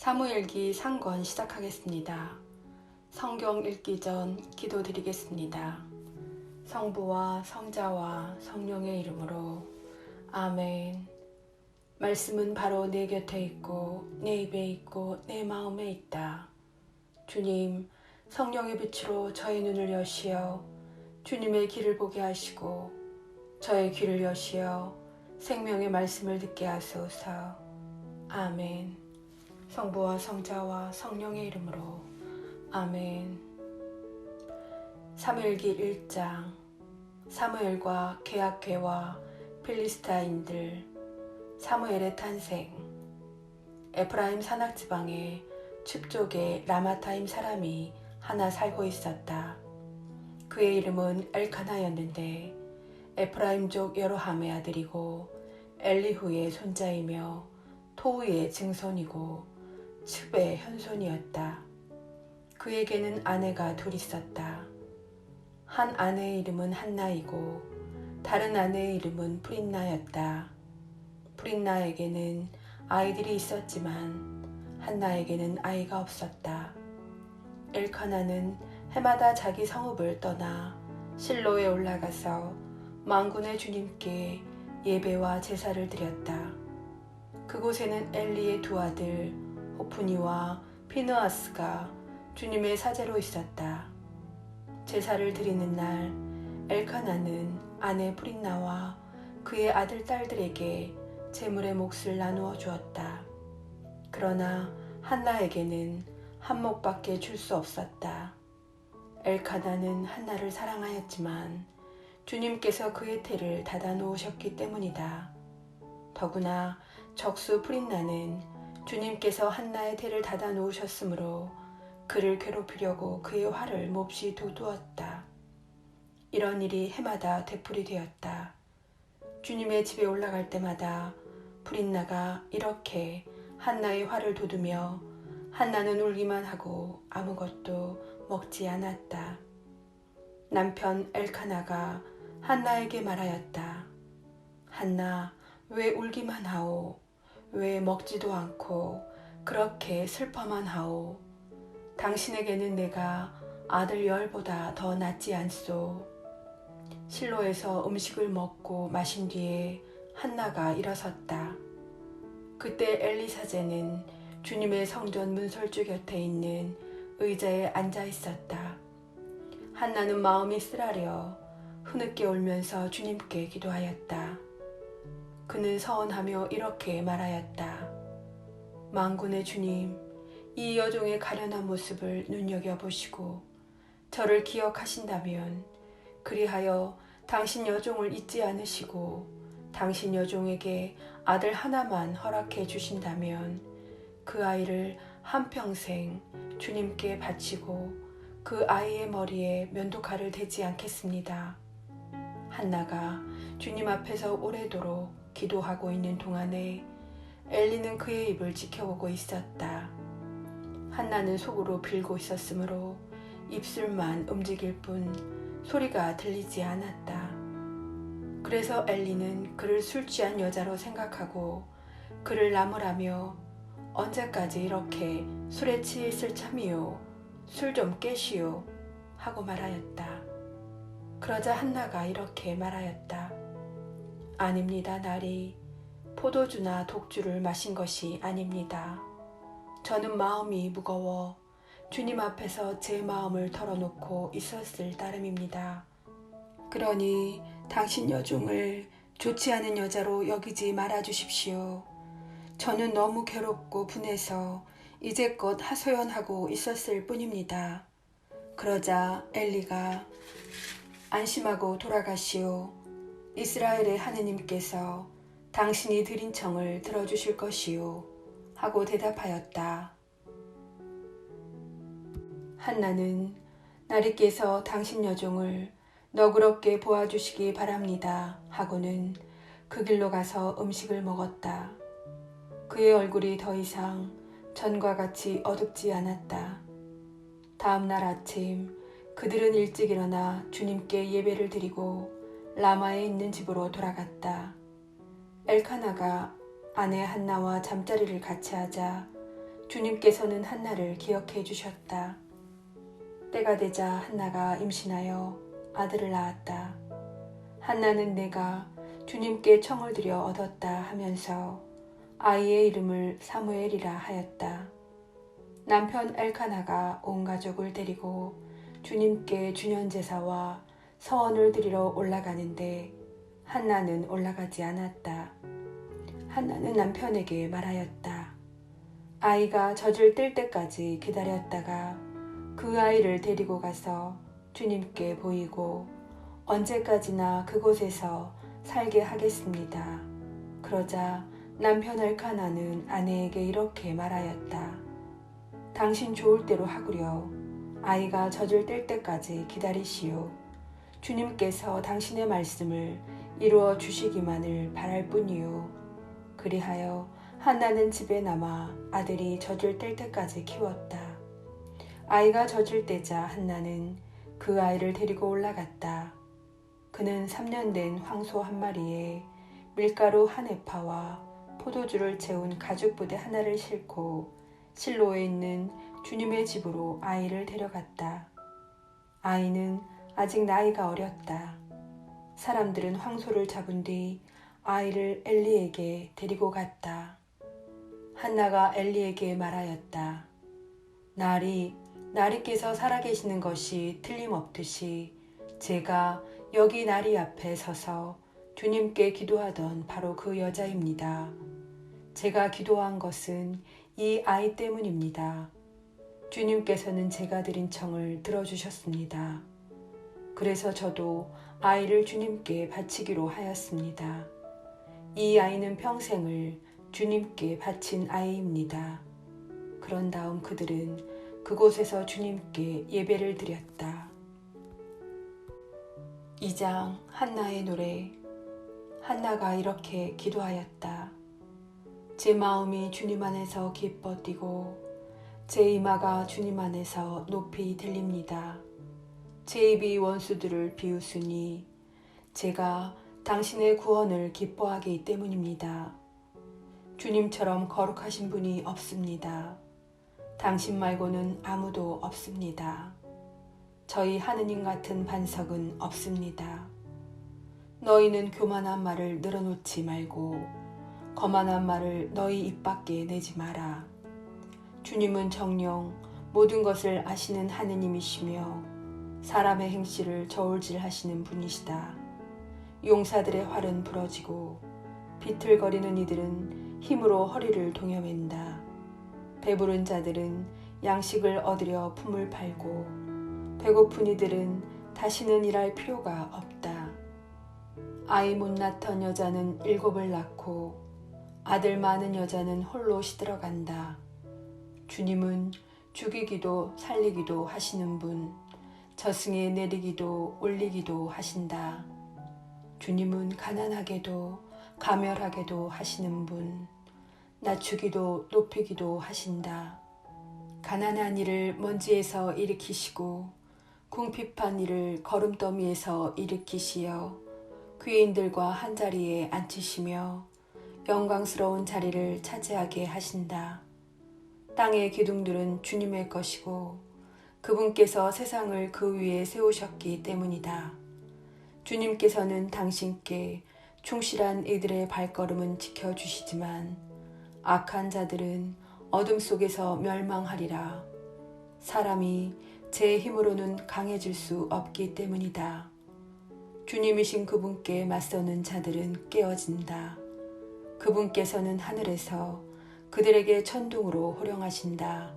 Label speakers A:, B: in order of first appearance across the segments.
A: 사무엘기 상권 시작하겠습니다. 성경 읽기 전 기도드리겠습니다. 성부와 성자와 성령의 이름으로 아멘. 말씀은 바로 내 곁에 있고 내 입에 있고 내 마음에 있다. 주님, 성령의 빛으로 저의 눈을 여시어 주님의 길을 보게 하시고 저의 귀를 여시어 생명의 말씀을 듣게 하소서. 아멘. 성부와 성자와 성령의 이름으로 아멘. 사무엘기 1장. 사무엘과 계약궤와 필리스타인들. 사무엘의 탄생. 에프라임 산악지방에 춥족의 라마타임 사람이 하나 살고 있었다. 그의 이름은 엘카나였는데 에프라임족 여로함의 아들이고 엘리후의 손자이며 토우의 증손이고 츠베의 현손이었다. 그에게는 아내가 둘 있었다. 한 아내의 이름은 한나이고 다른 아내의 이름은 프린나였다. 프린나에게는 아이들이 있었지만 한나에게는 아이가 없었다. 엘카나는 해마다 자기 성읍을 떠나 실로에 올라가서 만군의 주님께 예배와 제사를 드렸다. 그곳에는 엘리의 두 아들 호프니와 피느하스가 주님의 사제로 있었다. 제사를 드리는 날 엘카나는 아내 프린나와 그의 아들 딸들에게 제물의 몫을 나누어 주었다. 그러나 한나에게는 한 몫밖에 줄 수 없었다. 엘카나는 한나를 사랑하였지만 주님께서 그의 태를 닫아 놓으셨기 때문이다. 더구나 적수 프린나는 주님께서 한나의 태를 닫아 놓으셨으므로 그를 괴롭히려고 그의 활을 몹시 돋우었다. 이런 일이 해마다 되풀이 되었다. 주님의 집에 올라갈 때마다 프린나가 이렇게 한나의 활을 돋우며 한나는 울기만 하고 아무것도 먹지 않았다. 남편 엘카나가 한나에게 말하였다. 한나, 왜 울기만 하오? 왜 먹지도 않고 그렇게 슬퍼만 하오? 당신에게는 내가 아들 열보다 더 낫지 않소? 실로에서 음식을 먹고 마신 뒤에 한나가 일어섰다. 그때 엘리 사제는 주님의 성전 문설주 곁에 있는 의자에 앉아 있었다. 한나는 마음이 쓰라려 흐느껴 울면서 주님께 기도하였다. 그는 서원하며 이렇게 말하였다. 만군의 주님, 이 여종의 가련한 모습을 눈여겨보시고 저를 기억하신다면 그리하여 당신 여종을 잊지 않으시고 당신 여종에게 아들 하나만 허락해 주신다면 그 아이를 한평생 주님께 바치고 그 아이의 머리에 면도칼을 대지 않겠습니다. 한나가 주님 앞에서 오래도록 기도하고 있는 동안에 엘리는 그의 입을 지켜보고 있었다. 한나는 속으로 빌고 있었으므로 입술만 움직일 뿐 소리가 들리지 않았다. 그래서 엘리는 그를 술 취한 여자로 생각하고 그를 나무라며 언제까지 이렇게 술에 취해 있을 참이요? 술 좀 깨시오 하고 말하였다. 그러자 한나가 이렇게 말하였다. 아닙니다, 나리. 포도주나 독주를 마신 것이 아닙니다. 저는 마음이 무거워 주님 앞에서 제 마음을 털어놓고 있었을 따름입니다. 그러니 당신 여종을 좋지 않은 여자로 여기지 말아 주십시오. 저는 너무 괴롭고 분해서 이제껏 하소연하고 있었을 뿐입니다. 그러자 엘리가 안심하고 돌아가시오. 이스라엘의 하느님께서 당신이 드린 청을 들어주실 것이오 하고 대답하였다. 한나는 나리께서 당신 여종을 너그럽게 보아주시기 바랍니다 하고는 그 길로 가서 음식을 먹었다. 그의 얼굴이 더 이상 전과 같이 어둡지 않았다. 다음 날 아침 그들은 일찍 일어나 주님께 예배를 드리고 라마에 있는 집으로 돌아갔다. 엘카나가 아내 한나와 잠자리를 같이 하자 주님께서는 한나를 기억해 주셨다. 때가 되자 한나가 임신하여 아들을 낳았다. 한나는 내가 주님께 청을 들여 얻었다 하면서 아이의 이름을 사무엘이라 하였다. 남편 엘카나가 온 가족을 데리고 주님께 주년제사와 서원을 드리러 올라가는데 한나는 올라가지 않았다. 한나는 남편에게 말하였다. 아이가 젖을 뗄 때까지 기다렸다가 그 아이를 데리고 가서 주님께 보이고 언제까지나 그곳에서 살게 하겠습니다. 그러자 남편 엘카나는 아내에게 이렇게 말하였다. 당신 좋을 대로 하구려. 아이가 젖을 뗄 때까지 기다리시오. 주님께서 당신의 말씀을 이루어 주시기만을 바랄 뿐이요. 그리하여 한나는 집에 남아 아들이 젖을 뗄 때까지 키웠다. 아이가 젖을 떼자 한나는 그 아이를 데리고 올라갔다. 그는 3년 된 황소 한 마리에 밀가루 한 에파와 포도주를 채운 가죽 부대 하나를 싣고 실로에 있는 주님의 집으로 아이를 데려갔다. 아이는 아직 나이가 어렸다. 사람들은 황소를 잡은 뒤 아이를 엘리에게 데리고 갔다. 한나가 엘리에게 말하였다. 나리께서 살아계시는 것이 틀림없듯이 제가 여기 나리 앞에 서서 주님께 기도하던 바로 그 여자입니다. 제가 기도한 것은 이 아이 때문입니다. 주님께서는 제가 드린 청을 들어주셨습니다. 그래서 저도 아이를 주님께 바치기로 하였습니다. 이 아이는 평생을 주님께 바친 아이입니다. 그런 다음 그들은 그곳에서 주님께 예배를 드렸다. 2장 한나의 노래. 한나가 이렇게 기도하였다. 제 마음이 주님 안에서 기뻐 뛰고 제 이마가 주님 안에서 높이 들립니다. 제 입이 원수들을 비웃으니 제가 당신의 구원을 기뻐하기 때문입니다. 주님처럼 거룩하신 분이 없습니다. 당신 말고는 아무도 없습니다. 저희 하느님 같은 반석은 없습니다. 너희는 교만한 말을 늘어놓지 말고 거만한 말을 너희 입 밖에 내지 마라. 주님은 정녕 모든 것을 아시는 하느님이시며 사람의 행실을 저울질하시는 분이시다. 용사들의 활은 부러지고 비틀거리는 이들은 힘으로 허리를 동여맨다. 배부른 자들은 양식을 얻으려 품을 팔고 배고픈 이들은 다시는 일할 필요가 없다. 아이 못 낳던 여자는 7을 낳고 아들 많은 여자는 홀로 시들어간다. 주님은 죽이기도 살리기도 하시는 분, 저승에 내리기도 올리기도 하신다. 주님은 가난하게도 가멸하게도 하시는 분, 낮추기도 높이기도 하신다. 가난한 이를 먼지에서 일으키시고 궁핍한 이를 거름더미에서 일으키시어 귀인들과 한자리에 앉히시며 영광스러운 자리를 차지하게 하신다. 땅의 기둥들은 주님의 것이고 그분께서 세상을 그 위에 세우셨기 때문이다. 주님께서는 당신께 충실한 이들의 발걸음은 지켜주시지만 악한 자들은 어둠 속에서 멸망하리라. 사람이 제 힘으로는 강해질 수 없기 때문이다. 주님이신 그분께 맞서는 자들은 깨어진다. 그분께서는 하늘에서 그들에게 천둥으로 호령하신다.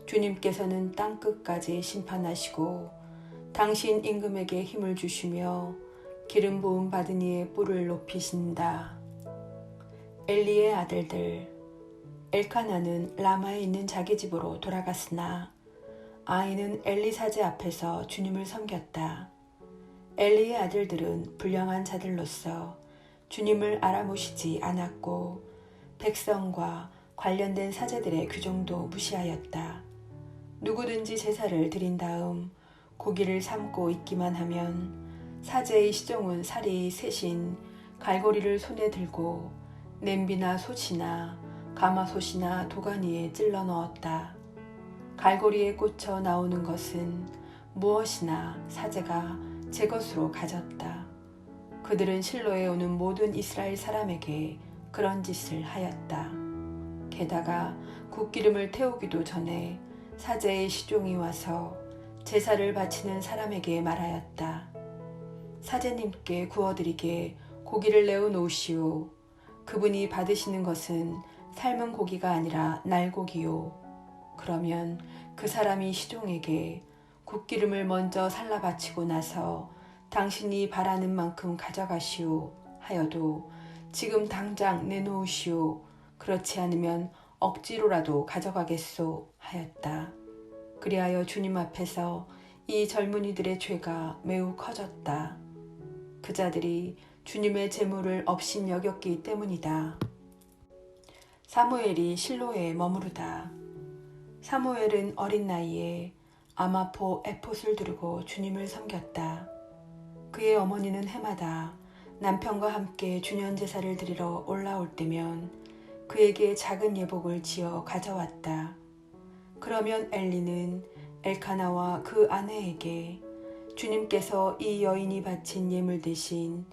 A: 주님께서는 땅끝까지 심판하시고 당신 임금에게 힘을 주시며 기름 부음 받은 이의 뿔을 높이신다. 엘리의 아들들. 엘카나는 라마에 있는 자기 집으로 돌아갔으나 아이는 엘리 사제 앞에서 주님을 섬겼다. 엘리의 아들들은 불량한 자들로서 주님을 알아보시지 않았고 백성과 관련된 사제들의 규정도 무시하였다. 누구든지 제사를 드린 다음 고기를 삶고 있기만 하면 사제의 시종은 살이 셋인 갈고리를 손에 들고 냄비나 솥이나 가마솥이나 도가니에 찔러 넣었다. 갈고리에 꽂혀 나오는 것은 무엇이나 사제가 제 것으로 가졌다. 그들은 실로에 오는 모든 이스라엘 사람에게 그런 짓을 하였다. 게다가 굿기름을 태우기도 전에 사제의 시종이 와서 제사를 바치는 사람에게 말하였다. 사제님께 구워드리게 고기를 내어 놓으시오. 그분이 받으시는 것은 삶은 고기가 아니라 날고기요. 그러면 그 사람이 시종에게 굿기름을 먼저 살라 바치고 나서 당신이 바라는 만큼 가져가시오 하여도 지금 당장 내놓으시오. 그렇지 않으면 억지로라도 가져가겠소 하였다. 그리하여 주님 앞에서 이 젊은이들의 죄가 매우 커졌다. 그 자들이 주님의 제물을 업신 여겼기 때문이다. 사무엘이 실로에 머무르다. 사무엘은 어린 나이에 아마포 에폿을 두르고 주님을 섬겼다. 그의 어머니는 해마다 남편과 함께 주년제사를 드리러 올라올 때면 그에게 작은 예복을 지어 가져왔다. 그러면 엘리는 엘카나와 그 아내에게 주님께서 이 여인이 바친 예물 대신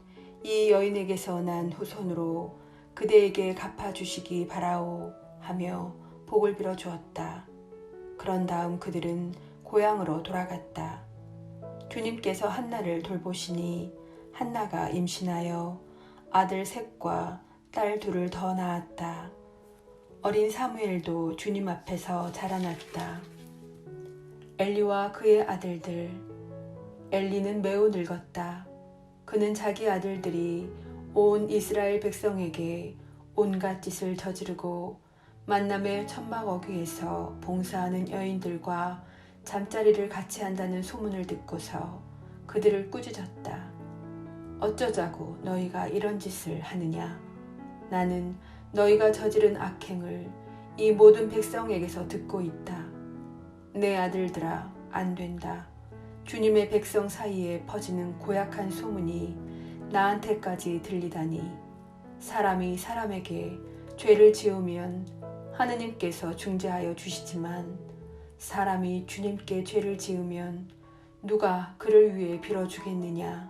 A: 이 여인에게서 난 후손으로 그대에게 갚아주시기 바라오 하며 복을 빌어 주었다. 그런 다음 그들은 고향으로 돌아갔다. 주님께서 한나를 돌보시니 한나가 임신하여 아들 셋과 딸 둘을 더 낳았다. 어린 사무엘도 주님 앞에서 자라났다. 엘리와 그의 아들들. 엘리는 매우 늙었다. 그는 자기 아들들이 온 이스라엘 백성에게 온갖 짓을 저지르고 만남의 천막 어귀에서 봉사하는 여인들과 잠자리를 같이 한다는 소문을 듣고서 그들을 꾸짖었다. 어쩌자고 너희가 이런 짓을 하느냐? 나는 너희가 저지른 악행을 이 모든 백성에게서 듣고 있다. 내 아들들아, 안 된다. 주님의 백성 사이에 퍼지는 고약한 소문이 나한테까지 들리다니. 사람이 사람에게 죄를 지으면 하느님께서 중재하여 주시지만 사람이 주님께 죄를 지으면 누가 그를 위해 빌어주겠느냐.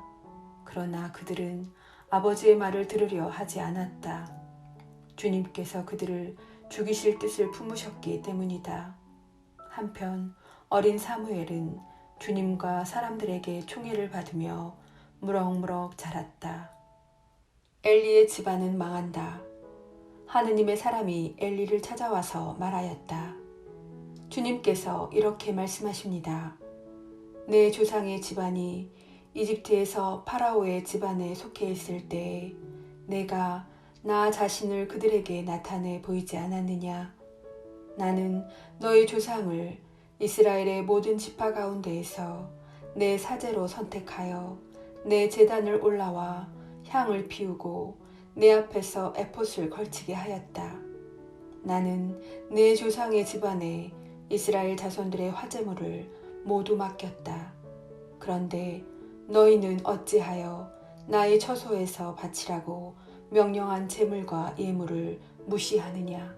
A: 그러나 그들은 아버지의 말을 들으려 하지 않았다. 주님께서 그들을 죽이실 뜻을 품으셨기 때문이다. 한편 어린 사무엘은 주님과 사람들에게 총애를 받으며 무럭무럭 자랐다. 엘리의 집안은 망한다. 하느님의 사람이 엘리를 찾아와서 말하였다. 주님께서 이렇게 말씀하십니다. 내 조상의 집안이 이집트에서 파라오의 집안에 속해 있을 때에 내가 나 자신을 그들에게 나타내 보이지 않았느냐. 나는 너희 조상을 이스라엘의 모든 지파 가운데에서 내 사제로 선택하여 내 제단을 올라와 향을 피우고 내 앞에서 에폿을 걸치게 하였다. 나는 내 조상의 집안에 이스라엘 자손들의 화제물을 모두 맡겼다. 그런데 너희는 어찌하여 나의 처소에서 바치라고 명령한 제물과 예물을 무시하느냐.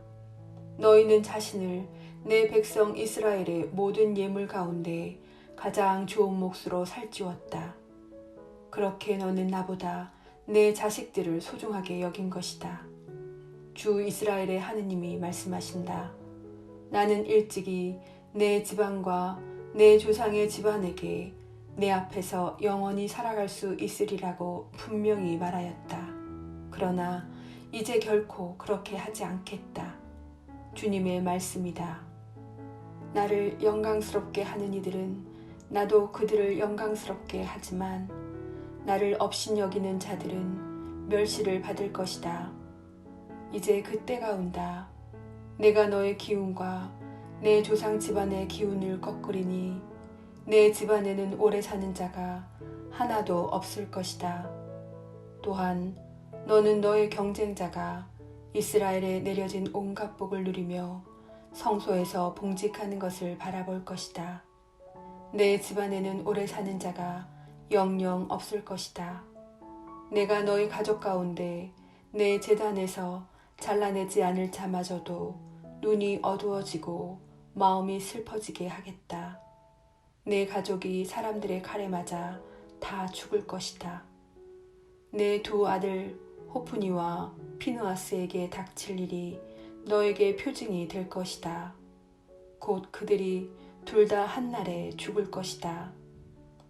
A: 너희는 자신을 내 백성 이스라엘의 모든 예물 가운데 가장 좋은 몫으로 살찌웠다. 그렇게 너는 나보다 내 자식들을 소중하게 여긴 것이다. 주 이스라엘의 하느님이 말씀하신다. 나는 일찍이 내 집안과 내 조상의 집안에게 내 앞에서 영원히 살아갈 수 있으리라고 분명히 말하였다. 그러나 이제 결코 그렇게 하지 않겠다. 주님의 말씀이다. 나를 영광스럽게 하는 이들은 나도 그들을 영광스럽게 하지만 나를 업신 여기는 자들은 멸시를 받을 것이다. 이제 그때가 온다. 내가 너의 기운과 내 조상 집안의 기운을 꺾으리니 내 집안에는 오래 사는 자가 하나도 없을 것이다. 또한 너는 너의 경쟁자가 이스라엘에 내려진 온갖 복을 누리며 성소에서 봉직하는 것을 바라볼 것이다. 내 집안에는 오래 사는 자가 영영 없을 것이다. 내가 너희 가족 가운데 내 제단에서 잘라내지 않을 자마저도 눈이 어두워지고 마음이 슬퍼지게 하겠다. 내 가족이 사람들의 칼에 맞아 다 죽을 것이다. 내 두 아들 호프니와 피느하스에게 닥칠 일이 너에게 표징이 될 것이다. 곧 그들이 둘 다 한날에 죽을 것이다.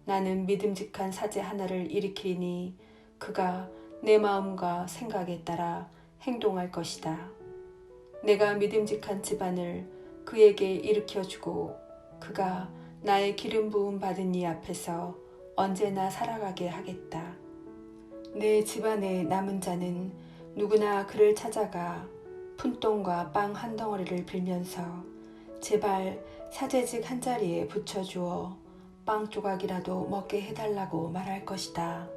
A: 나는 믿음직한 사제 하나를 일으키니 그가 내 마음과 생각에 따라 행동할 것이다. 내가 믿음직한 집안을 그에게 일으켜주고 그가 나의 기름 부음 받은 이 앞에서 언제나 살아가게 하겠다. 내 집안에 남은 자는 누구나 그를 찾아가 푼돈과 빵 한 덩어리를 빌면서 제발 사제직 한 자리에 붙여주어 빵 조각이라도 먹게 해달라고 말할 것이다.